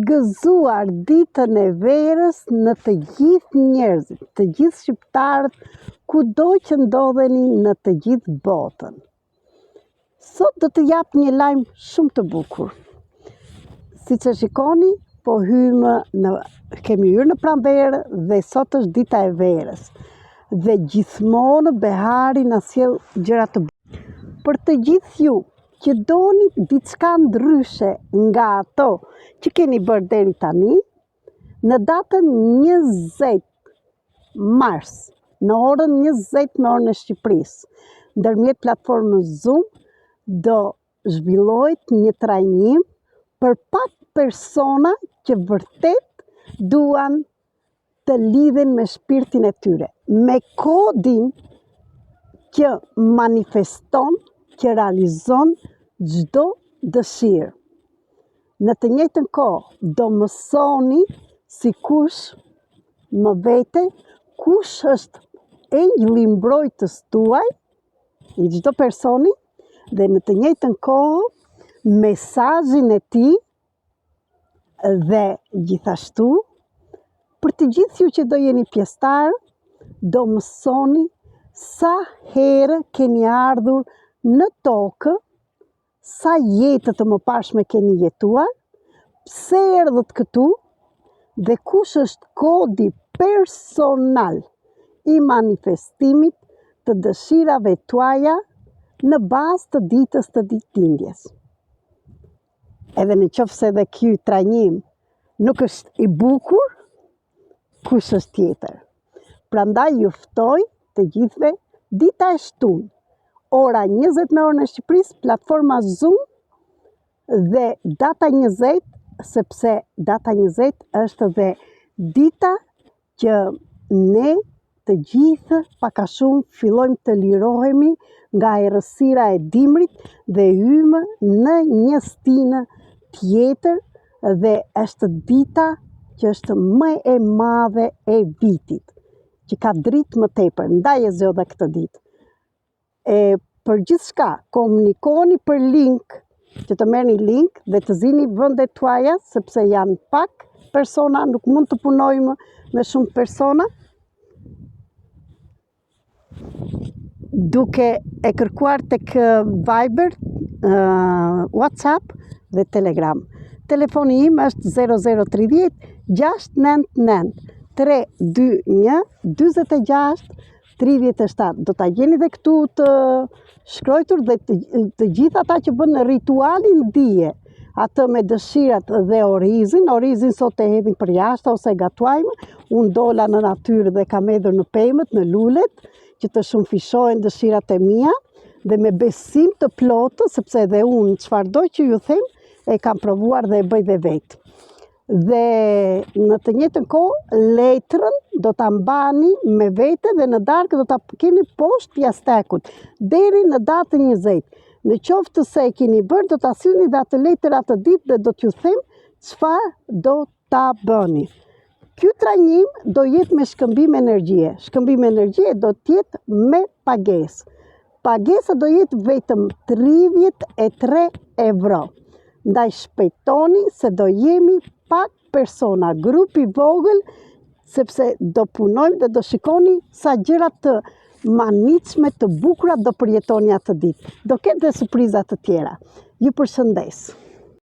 gëzuar ditën e verës në të gjithë njerëzit, të gjithë shqiptarët, kudo që ndodheni në të gjithë botën. Sot do të jap një lajm shumë të bukur. Siç e shikoni, kemi hyrë në pranverë dhe sot është dita e verës. Dhe gjithmonë Behari na sjell gjëra të bukura. Për të gjithë ju që doni diçka ndryshe nga ato që keni bërë deri tani, në datën 20 mars, në orën 20 në orën e Shqipërisë, ndërmjet platformës Zoom, do zhvillohet një trajnim për pak persona që vërtet duan të lidhen me shpirtin e tyre, me kodin që manifeston, që realizon çdo dëshirë. Në të njëjtën kohë do mësoni si kush më vete, kush është engjëlli mbrojtës tuaj, i çdo personi, dhe në të njëjtën kohë mesazhin e tij dhe gjithashtu për të gjithë ju që do jeni pjesëtar, do mësoni sa herë keni ardhur në tokë, sa jetë të mëparshme keni jetuar, pse erdhët këtu dhe kush është kodi personal i manifestimit të dëshirave tuaja në bazë të ditës të ditëlindjes. Edhe në qoftë se dhe ky trajnim nuk është i bukur, kush është tjetër. Prandaj ju ftoj të gjithëve dita e shtunë, ora 20 në orën e Shqipërisë, platforma Zoom dhe data 20, sepse data 20 është dhe dita që ne të gjithë pak a shumë fillojmë të lirohemi nga errësira e dimrit dhe hymë në një stinë tjetër dhe është dita që është më e madhe e vitit, që ka dritë më tepër, ndaj e zgjodha këtë ditë. Për gjithçka, komunikoni për link, që të merrni link dhe të zini vendet tuaja, sepse janë pak persona, nuk mund të punojmë me shumë persona, duke e kërkuar tek Viber, WhatsApp dhe Telegram. Telefoni im është 0030 699 321 46 37. Do ta gjeni dhe këtu të shkruar dhe të gjithë ata që bën ritualin dije, atë me dëshirat dhe orizin sot e hedhin për jashtë ose gatuajmë, unë dola në natyrë dhe kam hedhur në pemët, në lulet, që të shumëfishohen dëshirat e mia dhe me besim të plotë, sepse edhe unë çfarëdo që ju them e kam provuar dhe e bëj dhe vetë. Dhe në të njëjtën kohë letrën do ta mbani me vete dhe në darkë do ta keni poshtë jashtëkut deri në datën 20. Në qoftë se e keni bërë, do ta sillni dhe atë letër atë ditë dhe do t'ju them çfarë do ta bëni. Ky trajnim do jetë me shkëmbim energjie. Shkëmbim energjie do t'jetë me pagesë. Pagesa do jetë vetëm 33 euro. Ndaj shpejtoni se do jemi pak persona, grupi vogël, sepse do punojmë dhe do shikoni sa gjëra të manitshme, të bukura do përjetoni atë ditë. Do ketë dhe surpriza të tjera. Ju përshëndes.